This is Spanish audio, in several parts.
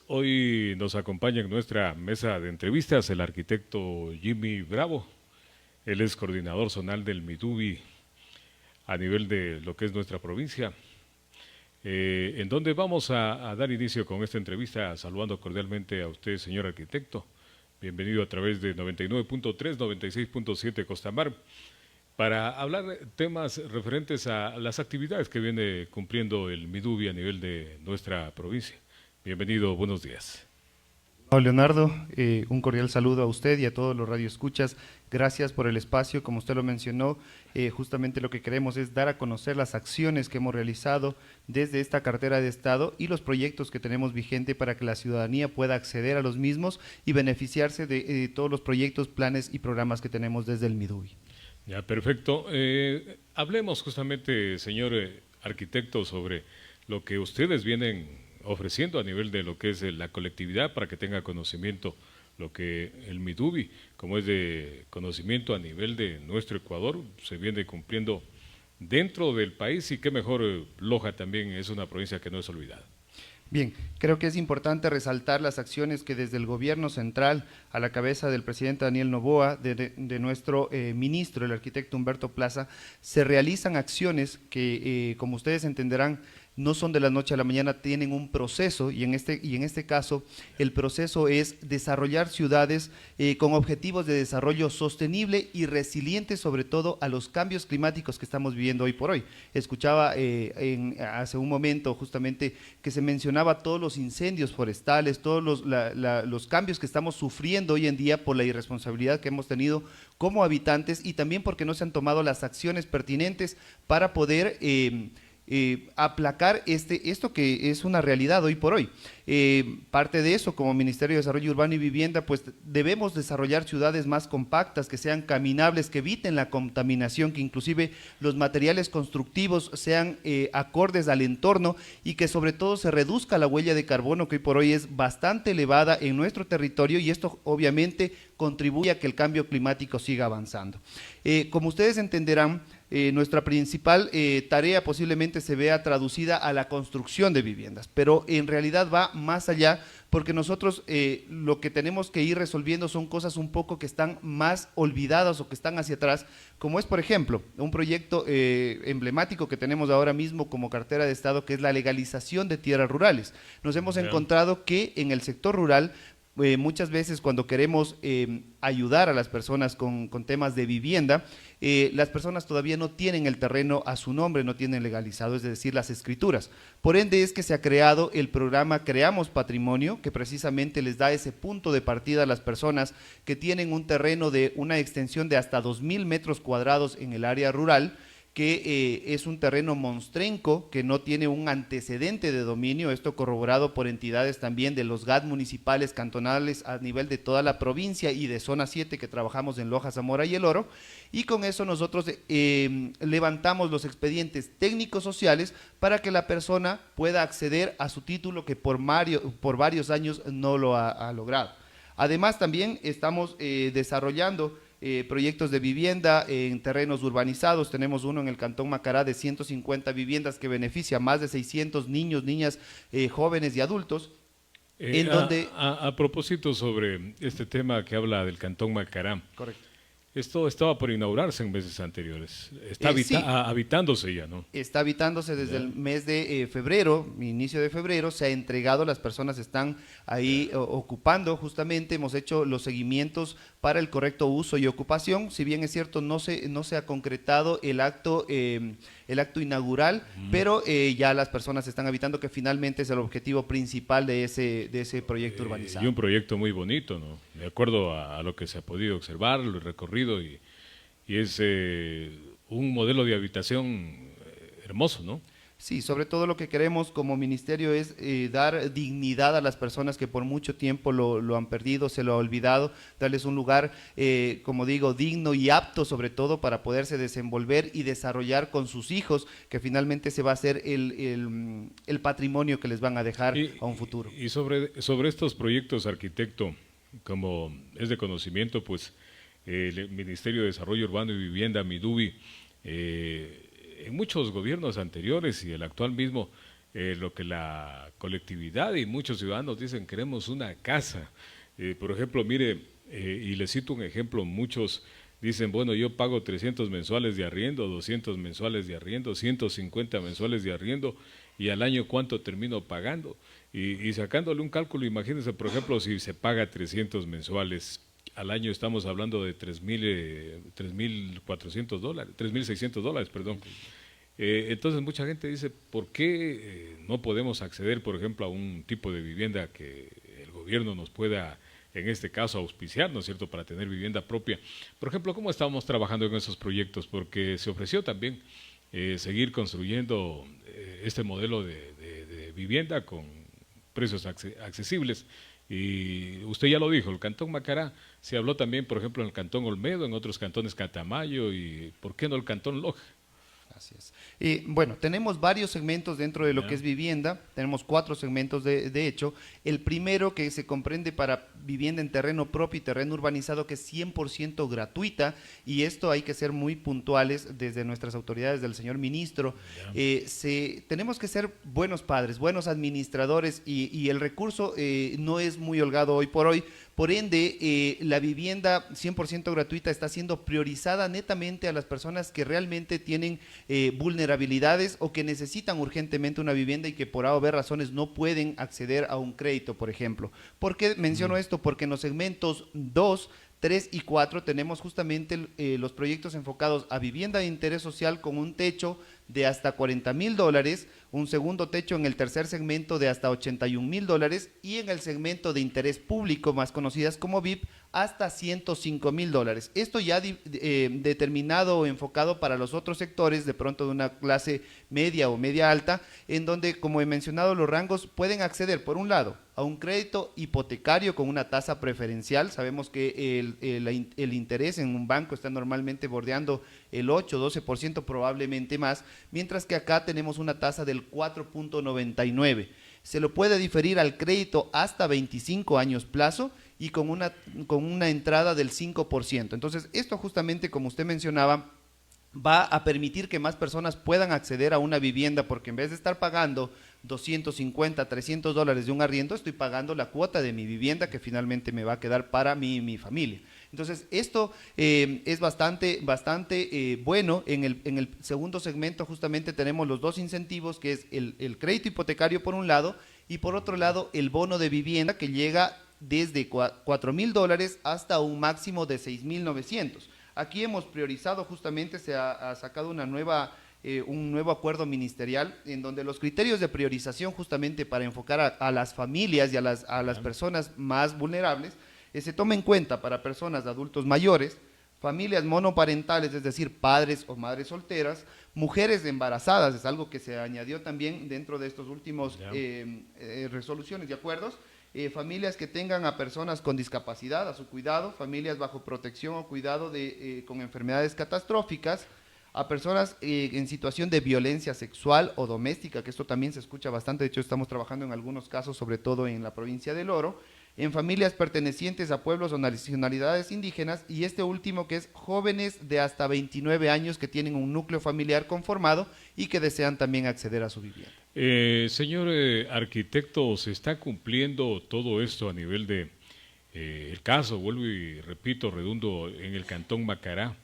Hoy nos acompaña en nuestra mesa de entrevistas el arquitecto Jimmy Bravo. Él es coordinador zonal del Midubi a nivel de lo que es nuestra provincia, en donde vamos a dar inicio con esta entrevista saludando cordialmente a usted, señor arquitecto. Bienvenido a través de 99.3, 96.7 Costamar, para hablar de temas referentes a las actividades que viene cumpliendo el Midubi a nivel de nuestra provincia. Bienvenido, buenos días. Hola Leonardo, un cordial saludo a usted y a todos los radioescuchas. Gracias por el espacio, como usted lo mencionó, justamente lo que queremos es dar a conocer las acciones que hemos realizado desde esta cartera de Estado y los proyectos que tenemos vigente para que la ciudadanía pueda acceder a los mismos y beneficiarse de todos los proyectos, planes y programas que tenemos desde el Midubi. Ya, perfecto. Hablemos justamente, señor arquitecto, sobre lo que ustedes vienen ofreciendo a nivel de lo que es la colectividad para que tenga conocimiento lo que el Midubi, como es de conocimiento a nivel de nuestro Ecuador, se viene cumpliendo dentro del país y qué mejor, Loja también es una provincia que no es olvidada. Bien, creo que es importante resaltar las acciones que desde el gobierno central, a la cabeza del presidente Daniel Noboa, de nuestro ministro, el arquitecto Humberto Plaza, se realizan acciones que, como ustedes entenderán, no son de la noche a la mañana, tienen un proceso y en este caso el proceso es desarrollar ciudades con objetivos de desarrollo sostenible y resiliente sobre todo a los cambios climáticos que estamos viviendo hoy por hoy. Escuchaba hace un momento justamente que se mencionaba todos los incendios forestales, todos los cambios que estamos sufriendo hoy en día por la irresponsabilidad que hemos tenido como habitantes y también porque no se han tomado las acciones pertinentes para poder aplacar esto que es una realidad hoy por hoy. Parte de eso, como Ministerio de Desarrollo Urbano y Vivienda, pues debemos desarrollar ciudades más compactas, que sean caminables, que eviten la contaminación, que inclusive los materiales constructivos sean acordes al entorno y que sobre todo se reduzca la huella de carbono, que hoy por hoy es bastante elevada en nuestro territorio, y esto obviamente contribuye a que el cambio climático siga avanzando. Como ustedes entenderán, nuestra principal tarea posiblemente se vea traducida a la construcción de viviendas, pero en realidad va más allá porque nosotros lo que tenemos que ir resolviendo son cosas un poco que están más olvidadas o que están hacia atrás, como es por ejemplo un proyecto emblemático que tenemos ahora mismo como cartera de Estado, que es la legalización de tierras rurales. Nos hemos encontrado que en el sector rural muchas veces cuando queremos ayudar a las personas con temas de vivienda, las personas todavía no tienen el terreno a su nombre, no tienen legalizado, es decir, las escrituras. Por ende es que se ha creado el programa Creamos Patrimonio, que precisamente les da ese punto de partida a las personas que tienen un terreno de una extensión de hasta 2.000 metros cuadrados en el área rural, que es un terreno monstrenco, que no tiene un antecedente de dominio, esto corroborado por entidades también de los GAD municipales, cantonales, a nivel de toda la provincia y de zona 7 que trabajamos en Loja, Zamora y El Oro, y con eso nosotros levantamos los expedientes técnicos sociales para que la persona pueda acceder a su título que por varios años no lo ha logrado. Además también estamos desarrollando proyectos de vivienda en terrenos urbanizados. Tenemos uno en el Cantón Macará de 150 viviendas que beneficia a más de 600 niños, niñas, jóvenes y adultos. A propósito sobre este tema que habla del Cantón Macará, Correcto. esto estaba por inaugurarse en meses anteriores. Está Sí, habitándose ya, ¿no? está habitándose desde el mes de febrero, inicio de febrero, se ha entregado, las personas están ahí ocupando justamente, hemos hecho los seguimientos para el correcto uso y ocupación. Si bien es cierto, no se ha concretado el acto inaugural, pero ya las personas están habitando, que finalmente es el objetivo principal de ese proyecto urbanizado. Y un proyecto muy bonito, ¿no? De acuerdo a lo que se ha podido observar, lo recorrido, y es un modelo de habitación hermoso, ¿no? Sí, sobre todo lo que queremos como ministerio es dar dignidad a las personas que por mucho tiempo lo han perdido, se lo ha olvidado, darles un lugar, como digo, digno y apto sobre todo para poderse desenvolver y desarrollar con sus hijos, que finalmente se va a ser el patrimonio que les van a dejar a un futuro. Y sobre estos proyectos, arquitecto, como es de conocimiento, pues el Ministerio de Desarrollo Urbano y Vivienda, Midubi, en muchos gobiernos anteriores y el actual mismo, lo que la colectividad y muchos ciudadanos dicen, queremos una casa. Por ejemplo, mire, y le cito un ejemplo, muchos dicen, bueno, yo pago 300 mensuales de arriendo, 200 mensuales de arriendo, 150 mensuales de arriendo, y al año ¿cuánto termino pagando? Y sacándole un cálculo, imagínense, por ejemplo, si se paga 300 mensuales, al año estamos hablando de $3,400, $3,600, perdón. Entonces mucha gente dice, ¿por qué no podemos acceder, por ejemplo, a un tipo de vivienda que el gobierno nos pueda, en este caso, auspiciar, ¿no es cierto?, para tener vivienda propia? Por ejemplo, ¿cómo estamos trabajando en esos proyectos? Porque se ofreció también seguir construyendo este modelo de vivienda con precios accesibles. Y usted ya lo dijo, el Cantón Macará, se habló también, por ejemplo, en el Cantón Olmedo, en otros cantones Catamayo, y ¿por qué no el Cantón Loja? Así es. Bueno, tenemos varios segmentos dentro de lo Ya. que es vivienda, tenemos 4 segmentos de hecho. El primero que se comprende para vivienda en terreno propio y terreno urbanizado, que es 100% gratuita, y esto hay que ser muy puntuales desde nuestras autoridades, del señor ministro. Tenemos que ser buenos padres, buenos administradores, y el recurso no es muy holgado hoy por hoy. Por ende, la vivienda 100% gratuita está siendo priorizada netamente a las personas que realmente tienen vulnerabilidades o que necesitan urgentemente una vivienda y que por A o B razones no pueden acceder a un crédito, por ejemplo. ¿Por qué menciono esto? Porque en los segmentos 2, 3 y 4 tenemos justamente los proyectos enfocados a vivienda de interés social con un techo de hasta $40,000, un segundo techo en el tercer segmento de hasta $81,000 y en el segmento de interés público, más conocidas como VIP, hasta $105,000. Esto ya determinado o enfocado para los otros sectores, de pronto de una clase media o media alta, en donde, como he mencionado, los rangos pueden acceder, por un lado, a un crédito hipotecario con una tasa preferencial. Sabemos que el interés en un banco está normalmente bordeando el 8, 12%, probablemente más, mientras que acá tenemos una tasa del 4.99. Se lo puede diferir al crédito hasta 25 años plazo y con una entrada del 5%. Entonces, esto justamente, como usted mencionaba, va a permitir que más personas puedan acceder a una vivienda, porque en vez de estar pagando 250, $300 de un arriendo, estoy pagando la cuota de mi vivienda que finalmente me va a quedar para mí y mi familia. Entonces, esto es bastante bueno. En el segundo segmento justamente tenemos los dos incentivos, que es el crédito hipotecario por un lado, y por otro lado el bono de vivienda, que llega desde $4,000 hasta un máximo de 6,900. Aquí hemos priorizado, justamente se ha sacado un nuevo acuerdo ministerial en donde los criterios de priorización, justamente para enfocar a las familias y a las personas más vulnerables, se toma en cuenta para personas de adultos mayores, familias monoparentales, es decir, padres o madres solteras, mujeres embarazadas, es algo que se añadió también dentro de estos últimos resoluciones y acuerdos, familias que tengan a personas con discapacidad a su cuidado, familias bajo protección o cuidado con enfermedades catastróficas, a personas en situación de violencia sexual o doméstica, que esto también se escucha bastante. De hecho, estamos trabajando en algunos casos, sobre todo en la provincia del Oro, en familias pertenecientes a pueblos o nacionalidades indígenas, y este último, que es jóvenes de hasta 29 años que tienen un núcleo familiar conformado y que desean también acceder a su vivienda. Señor arquitecto, ¿se está cumpliendo todo esto a nivel de el caso, vuelvo y repito, redundo, en el Cantón Macará?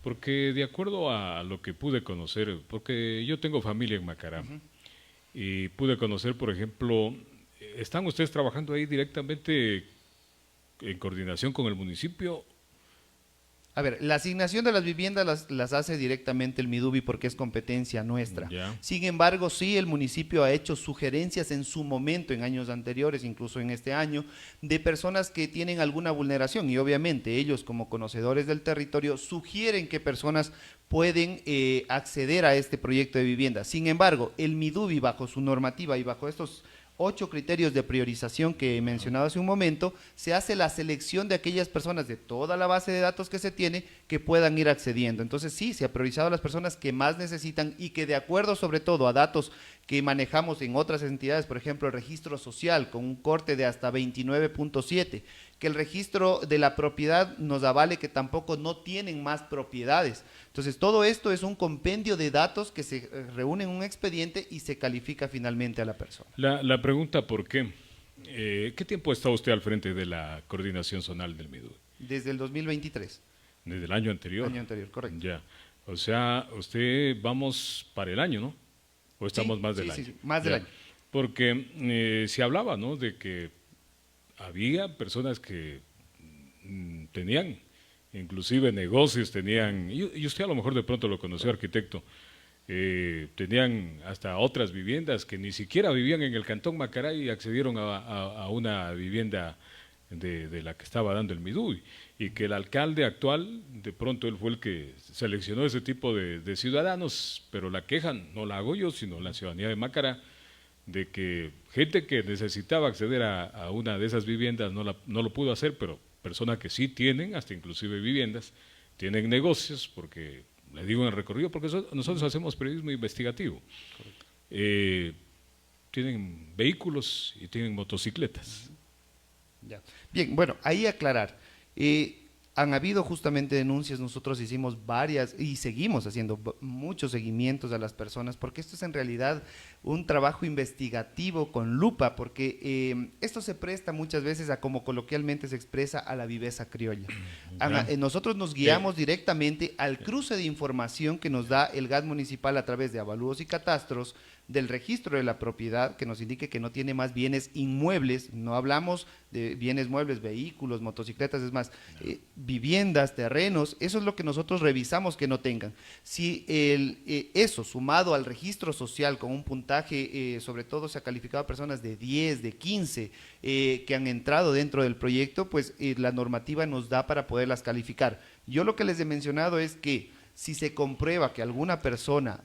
Porque de acuerdo a lo que pude conocer, porque yo tengo familia en Macará, y pude conocer, por ejemplo, ¿están ustedes trabajando ahí directamente en coordinación con el municipio? A ver, la asignación de las viviendas las hace directamente el MIDUBI, porque es competencia nuestra. Ya. Sin embargo, sí, el municipio ha hecho sugerencias en su momento, en años anteriores, incluso en este año, de personas que tienen alguna vulneración, y obviamente ellos, como conocedores del territorio, sugieren que personas pueden acceder a este proyecto de vivienda. Sin embargo, el MIDUBI, bajo su normativa y bajo estos 8 criterios de priorización que he mencionado hace un momento, se hace la selección de aquellas personas de toda la base de datos que se tiene que puedan ir accediendo. Entonces sí, se ha priorizado a las personas que más necesitan y que, de acuerdo sobre todo a datos que manejamos en otras entidades, por ejemplo, el registro social con un corte de hasta 29.7, que el registro de la propiedad nos avale que tampoco no tienen más propiedades. Entonces, todo esto es un compendio de datos que se reúnen en un expediente y se califica finalmente a la persona. La pregunta, ¿por qué? ¿Qué tiempo está usted al frente de la coordinación zonal del MIDUBI? Desde el 2023. Desde el año anterior. Año anterior, correcto. Ya. O sea, usted vamos para el año, ¿no? ¿O estamos más del año? Sí, más del año. Porque se hablaba, ¿no?, de que había personas que tenían inclusive negocios, tenían, y usted a lo mejor de pronto lo conoció, arquitecto, tenían hasta otras viviendas que ni siquiera vivían en el Cantón Macará y accedieron a una vivienda de la que estaba dando el MIDUBI, y que el alcalde actual, de pronto él fue el que seleccionó ese tipo de ciudadanos, pero la queja no la hago yo, sino la ciudadanía de Macará, de que gente que necesitaba acceder a una de esas viviendas no lo pudo hacer, pero personas que sí tienen, hasta inclusive viviendas, tienen negocios, porque, le digo en el recorrido, porque nosotros hacemos periodismo investigativo, tienen vehículos y tienen motocicletas. Ya. Bien, bueno, ahí aclarar. Han habido justamente denuncias, nosotros hicimos varias y seguimos haciendo muchos seguimientos a las personas, porque esto es en realidad un trabajo investigativo con lupa, porque esto se presta muchas veces a, como coloquialmente se expresa, a la viveza criolla. Nosotros nos guiamos directamente al cruce de información que nos da el GAT municipal a través de avalúos y catastros, del registro de la propiedad, que nos indique que no tiene más bienes inmuebles, no hablamos de bienes muebles, vehículos, motocicletas, es más, viviendas, terrenos, eso es lo que nosotros revisamos que no tengan. Si eso sumado al registro social con un puntaje, sobre todo se ha calificado a personas de 10, de 15, que han entrado dentro del proyecto, pues la normativa nos da para poderlas calificar. Yo lo que les he mencionado es que si se comprueba que alguna persona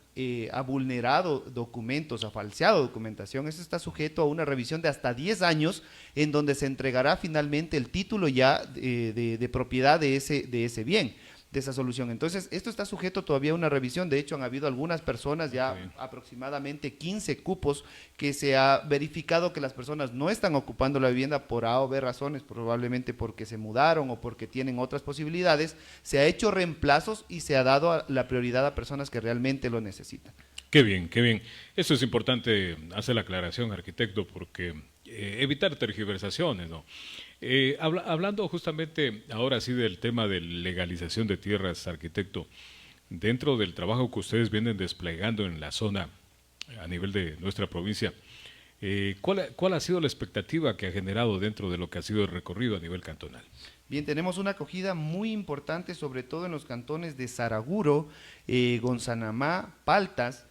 ha vulnerado documentos, ha falseado documentación, eso está sujeto a una revisión de hasta 10 años, en donde se entregará finalmente el título ya de propiedad de ese bien, de esa solución. Entonces, esto está sujeto todavía a una revisión. De hecho, han habido algunas personas, ya aproximadamente 15 cupos, que se ha verificado que las personas no están ocupando la vivienda por A o B razones, probablemente porque se mudaron o porque tienen otras posibilidades. Se ha hecho reemplazos y se ha dado la prioridad a personas que realmente lo necesitan. Qué bien, qué bien. Eso es importante hacer la aclaración, arquitecto, porque evitar tergiversaciones, ¿no? Hablando justamente ahora sí del tema de legalización de tierras, arquitecto, dentro del trabajo que ustedes vienen desplegando en la zona a nivel de nuestra provincia, ¿cuál ha sido la expectativa que ha generado dentro de lo que ha sido el recorrido a nivel cantonal? Bien, tenemos una acogida muy importante, sobre todo en los cantones de Saraguro, Gonzanamá, Paltas,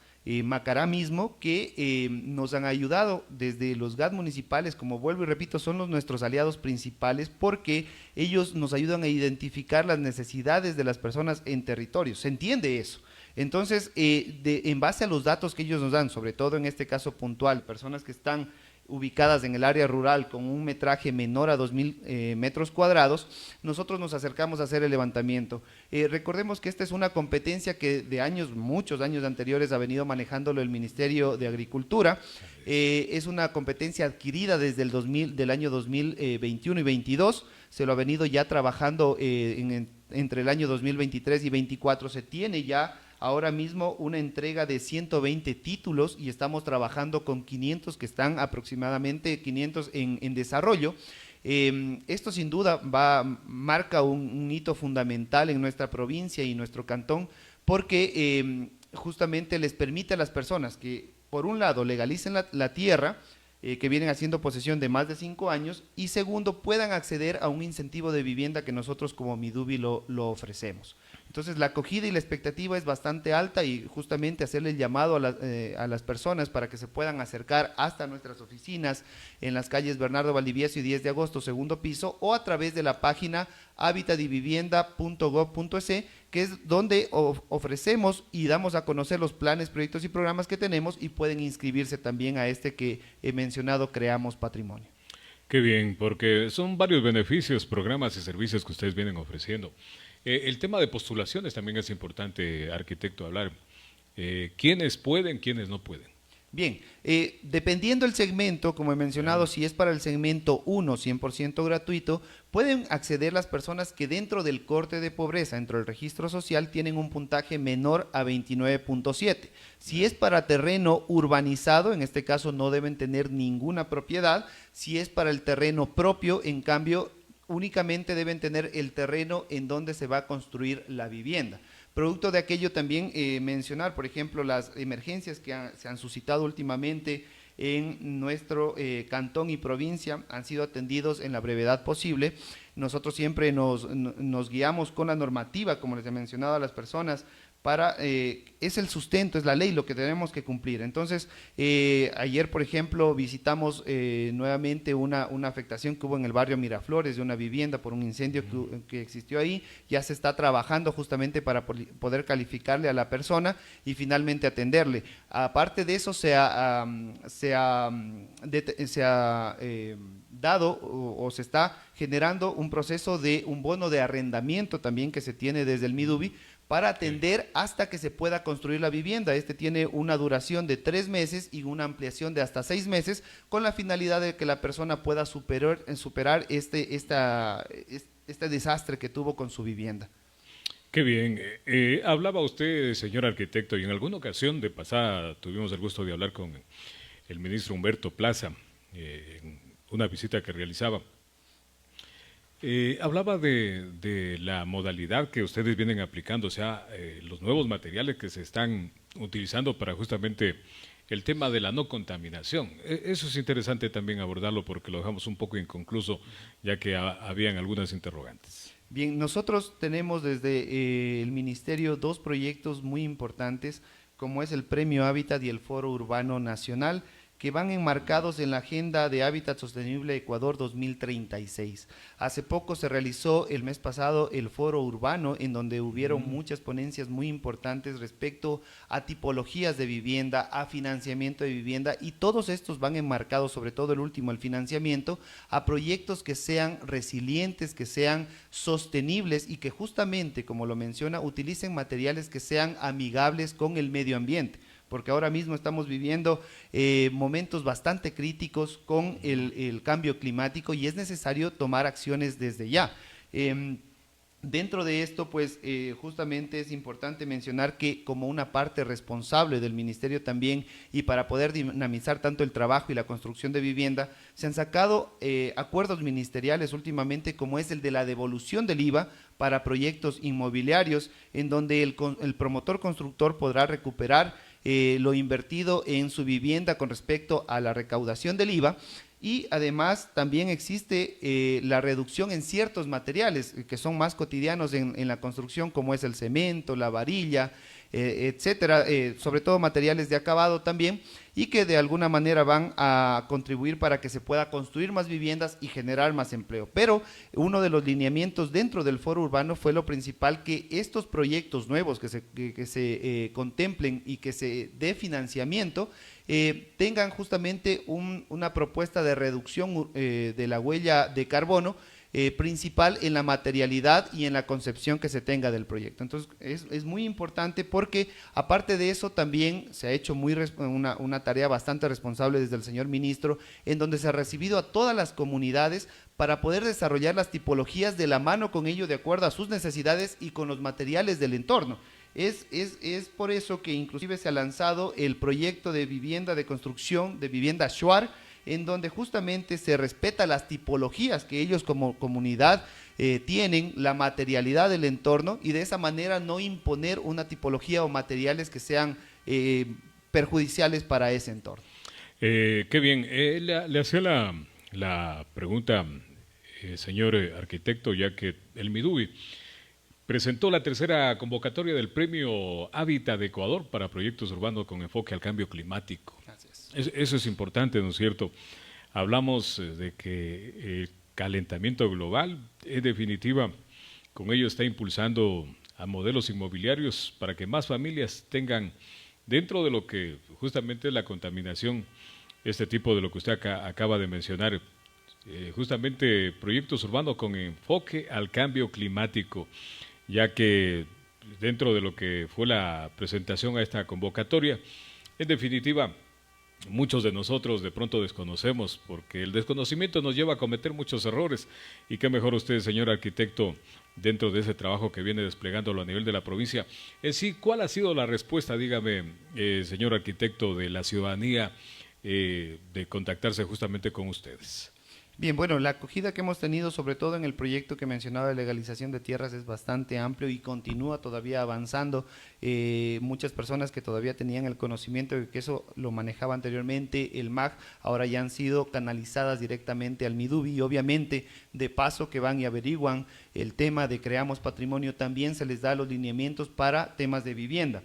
Macará mismo, que nos han ayudado desde los GAT municipales, como vuelvo y repito, son nuestros aliados principales, porque ellos nos ayudan a identificar las necesidades de las personas en territorios. ¿Se entiende eso? Entonces, en base a los datos que ellos nos dan, sobre todo en este caso puntual, personas que están ubicadas en el área rural con un metraje menor a 2.000 metros cuadrados, nosotros nos acercamos a hacer el levantamiento. Recordemos que esta es una competencia que de años, muchos años anteriores, ha venido manejándolo el Ministerio de Agricultura. Es una competencia adquirida desde del año 2021 y 22, se lo ha venido ya trabajando entre el año 2023 y 24, se tiene ya ahora mismo una entrega de 120 títulos y estamos trabajando con 500 que están aproximadamente 500 en desarrollo. Esto sin duda marca un hito fundamental en nuestra provincia y nuestro cantón, porque justamente les permite a las personas que, por un lado, legalicen la tierra, que vienen haciendo posesión de más de 5 años, y segundo, puedan acceder a un incentivo de vivienda que nosotros como MIDUBI lo ofrecemos. Entonces la acogida y la expectativa es bastante alta, y justamente hacerle el llamado a las personas para que se puedan acercar hasta nuestras oficinas en las calles Bernardo Valdivieso y 10 de agosto, segundo piso, o a través de la página habitadivivienda.gov.es, que es donde ofrecemos y damos a conocer los planes, proyectos y programas que tenemos, y pueden inscribirse también a este que he mencionado, Creamos Patrimonio. Qué bien, porque son varios beneficios, programas y servicios que ustedes vienen ofreciendo. El tema de postulaciones también es importante, arquitecto, hablar. ¿Quiénes pueden, quiénes no pueden? Bien, dependiendo del segmento, como he mencionado, si es para el segmento 1, 100% gratuito, pueden acceder las personas que dentro del corte de pobreza, dentro del registro social, tienen un puntaje menor a 29.7. Si es para terreno urbanizado, en este caso no deben tener ninguna propiedad. Si es para el terreno propio, en cambio, únicamente deben tener el terreno en donde se va a construir la vivienda. Producto de aquello también mencionar, por ejemplo, las emergencias que se han suscitado últimamente en nuestro cantón y provincia han sido atendidos en la brevedad posible. Nosotros siempre nos guiamos con la normativa, como les he mencionado a las personas, para, es el sustento, es la ley lo que tenemos que cumplir. Entonces, ayer, por ejemplo, visitamos nuevamente una afectación que hubo en el barrio Miraflores de una vivienda por un incendio que existió ahí. Ya se está trabajando justamente para poder calificarle a la persona y finalmente atenderle. Aparte de eso, se ha dado o se está generando un proceso de un bono de arrendamiento también que se tiene desde el Midubi, para atender hasta que se pueda construir la vivienda. Este tiene una duración de 3 meses y una ampliación de hasta 6 meses, con la finalidad de que la persona pueda superar este desastre que tuvo con su vivienda. Qué bien. Hablaba usted, señor arquitecto, y en alguna ocasión de pasada tuvimos el gusto de hablar con el ministro Humberto Plaza, en una visita que realizaba. Hablaba de la modalidad que ustedes vienen aplicando, o sea, los nuevos materiales que se están utilizando para justamente el tema de la no contaminación. Eso es interesante también abordarlo porque lo dejamos un poco inconcluso, ya que habían algunas interrogantes. Bien, nosotros tenemos desde el Ministerio 2 proyectos muy importantes, como es el Premio Hábitat y el Foro Urbano Nacional, que van enmarcados en la Agenda de Hábitat Sostenible Ecuador 2036. Hace poco se realizó el mes pasado el Foro Urbano, en donde hubieron muchas ponencias muy importantes respecto a tipologías de vivienda, a financiamiento de vivienda, y todos estos van enmarcados, sobre todo el último, el financiamiento, a proyectos que sean resilientes, que sean sostenibles y que justamente, como lo menciona, utilicen materiales que sean amigables con el medio ambiente, porque ahora mismo estamos viviendo momentos bastante críticos con el cambio climático y es necesario tomar acciones desde ya. Dentro de esto, pues justamente es importante mencionar que como una parte responsable del ministerio también, y para poder dinamizar tanto el trabajo y la construcción de vivienda, se han sacado acuerdos ministeriales últimamente, como es el de la devolución del IVA para proyectos inmobiliarios, en donde el promotor constructor podrá recuperar lo invertido en su vivienda con respecto a la recaudación del IVA. Y además también existe la reducción en ciertos materiales que son más cotidianos en la construcción, como es el cemento, la varilla, etcétera, sobre todo materiales de acabado también, y que de alguna manera van a contribuir para que se pueda construir más viviendas y generar más empleo. Pero uno de los lineamientos dentro del foro urbano fue lo principal, que estos proyectos nuevos que se contemplen y que se dé financiamiento, tengan justamente una propuesta de reducción de la huella de carbono principal en la materialidad y en la concepción que se tenga del proyecto. Entonces es muy importante, porque aparte de eso también se ha hecho una tarea bastante responsable desde el señor ministro, en donde se ha recibido a todas las comunidades para poder desarrollar las tipologías de la mano con ello, de acuerdo a sus necesidades y con los materiales del entorno. Es por eso que inclusive se ha lanzado el proyecto de vivienda de construcción, de vivienda Shuar, en donde justamente se respeta las tipologías que ellos como comunidad tienen, la materialidad del entorno, y de esa manera no imponer una tipología o materiales que sean perjudiciales para ese entorno. Qué bien. Le hacía la pregunta, señor arquitecto, ya que el Midubi presentó la tercera convocatoria del Premio Hábitat de Ecuador para proyectos urbanos con enfoque al cambio climático. Eso es importante, ¿no es cierto? Hablamos de que el calentamiento global, en definitiva, con ello está impulsando a modelos inmobiliarios para que más familias tengan, dentro de lo que justamente es la contaminación, este tipo de lo que usted acaba de mencionar, justamente proyectos urbanos con enfoque al cambio climático, ya que dentro de lo que fue la presentación a esta convocatoria, en definitiva, muchos de nosotros de pronto desconocemos, porque el desconocimiento nos lleva a cometer muchos errores. Y qué mejor usted, señor arquitecto, dentro de ese trabajo que viene desplegándolo a nivel de la provincia. En sí, ¿cuál ha sido la respuesta, dígame, señor arquitecto, de la ciudadanía de contactarse justamente con ustedes? Bien, bueno, la acogida que hemos tenido, sobre todo en el proyecto que mencionaba de legalización de tierras, es bastante amplio y continúa todavía avanzando. Muchas personas que todavía tenían el conocimiento de que eso lo manejaba anteriormente el MAG, ahora ya han sido canalizadas directamente al MIDUBI y obviamente de paso que van y averiguan el tema de Creamos Patrimonio, también se les da los lineamientos para temas de vivienda.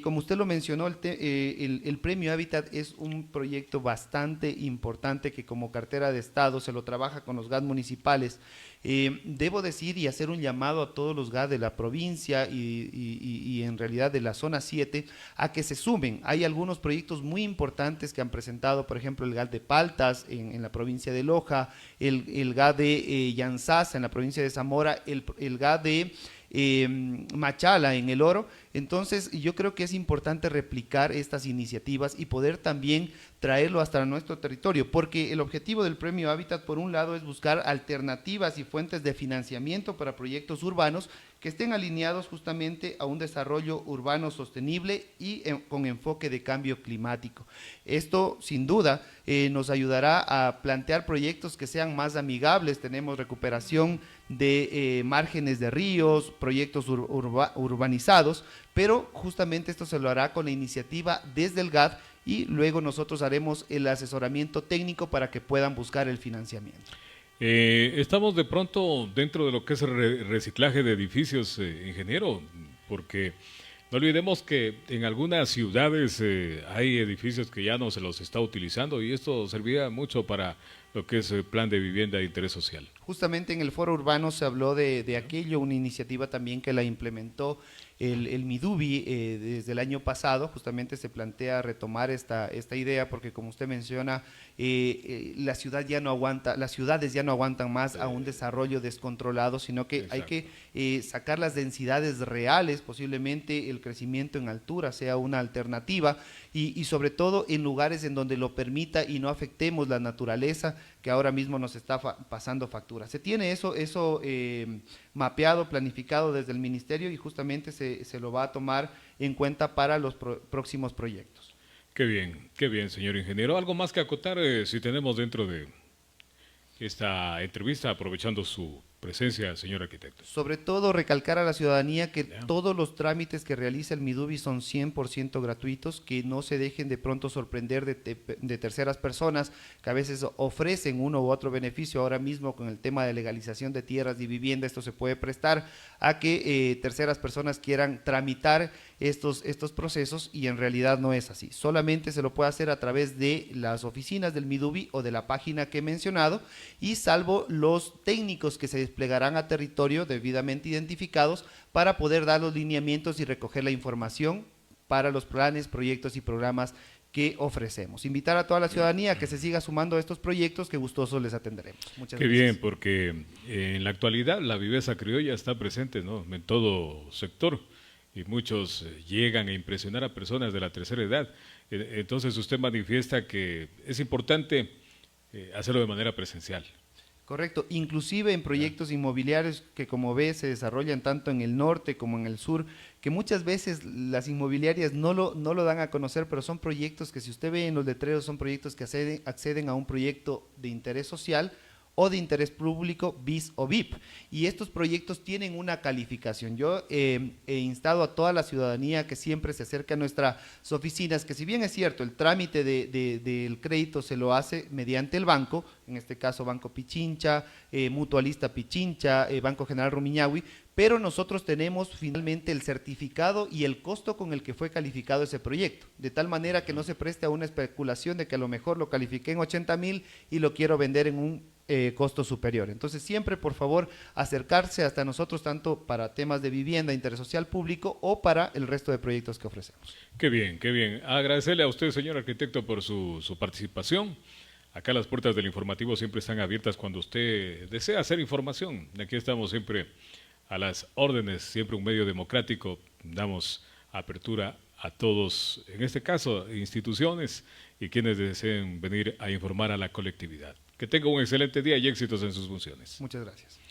Como usted lo mencionó, el Premio Hábitat es un proyecto bastante importante que como cartera de Estado se lo trabaja con los GAD municipales. Debo decir y hacer un llamado a todos los GAD de la provincia y en realidad de la zona 7 a que se sumen. Hay algunos proyectos muy importantes que han presentado, por ejemplo el GAD de Paltas en la provincia de Loja, el GAD de Yanzasa en la provincia de Zamora, el GAD de Machala en el Oro. Entonces yo creo que es importante replicar estas iniciativas y poder también traerlo hasta nuestro territorio, porque el objetivo del Premio Hábitat por un lado es buscar alternativas y fuentes de financiamiento para proyectos urbanos que estén alineados justamente a un desarrollo urbano sostenible y con enfoque de cambio climático. Esto sin duda nos ayudará a plantear proyectos que sean más amigables. Tenemos recuperación de márgenes de ríos, proyectos urbanizados, pero justamente esto se lo hará con la iniciativa desde el GAD y luego nosotros haremos el asesoramiento técnico para que puedan buscar el financiamiento. Estamos de pronto dentro de lo que es el reciclaje de edificios, ingeniero, porque no olvidemos que en algunas ciudades hay edificios que ya no se los está utilizando y esto serviría mucho para lo que es el plan de vivienda de interés social. Justamente en el foro urbano se habló de aquello, una iniciativa también que la implementó el MIDUBI desde el año pasado. Justamente se plantea retomar esta idea porque como usted menciona, la ciudad ya no aguanta, las ciudades ya no aguantan más a un desarrollo descontrolado, sino que Exacto. hay que sacar las densidades reales, posiblemente el crecimiento en altura sea una alternativa y sobre todo en lugares en donde lo permita y no afectemos la naturaleza que ahora mismo nos está pasando factura. Se tiene eso mapeado, planificado desde el ministerio y justamente se lo va a tomar en cuenta para los próximos proyectos. Qué bien, señor ingeniero. ¿Algo más que acotar si tenemos dentro de esta entrevista, aprovechando su presencia, señor arquitecto? Sobre todo recalcar a la ciudadanía que todos los trámites que realiza el MIDUBI son 100% gratuitos, que no se dejen de pronto sorprender de terceras personas que a veces ofrecen uno u otro beneficio. Ahora mismo con el tema de legalización de tierras y vivienda, esto se puede prestar a que terceras personas quieran tramitar estos procesos y en realidad no es así. Solamente se lo puede hacer a través de las oficinas del MIDUBI o de la página que he mencionado y salvo los técnicos que se desplegarán a territorio debidamente identificados para poder dar los lineamientos y recoger la información para los planes, proyectos y programas que ofrecemos. Invitar a toda la ciudadanía a que se siga sumando a estos proyectos que gustosos les atenderemos. Muchas Qué gracias. bien, porque en la actualidad la viveza criolla está presente, ¿no?, en todo sector y muchos llegan a impresionar a personas de la tercera edad. Entonces usted manifiesta que es importante hacerlo de manera presencial. Correcto, inclusive en proyectos inmobiliarios que como ve se desarrollan tanto en el norte como en el sur, que muchas veces las inmobiliarias no lo dan a conocer, pero son proyectos que si usted ve en los letreros son proyectos que acceden a un proyecto de interés social o de interés público BIS o VIP, y estos proyectos tienen una calificación. Yo he instado a toda la ciudadanía que siempre se acerque a nuestras oficinas, que si bien es cierto el trámite del crédito se lo hace mediante el banco, en este caso Banco Pichincha, Mutualista Pichincha, Banco General Rumiñahui, pero nosotros tenemos finalmente el certificado y el costo con el que fue calificado ese proyecto, de tal manera que no se preste a una especulación de que a lo mejor lo califiqué en 80,000 y lo quiero vender en un costo superior. Entonces siempre por favor acercarse hasta nosotros tanto para temas de vivienda, interés social público o para el resto de proyectos que ofrecemos. Qué bien, qué bien. Agradecerle a usted, señor arquitecto, por su participación. Acá las puertas del informativo siempre están abiertas cuando usted desea hacer información. Aquí estamos siempre a las órdenes, siempre un medio democrático, damos apertura a todos, en este caso, instituciones y quienes deseen venir a informar a la colectividad. Que tenga un excelente día y éxitos en sus funciones. Muchas gracias.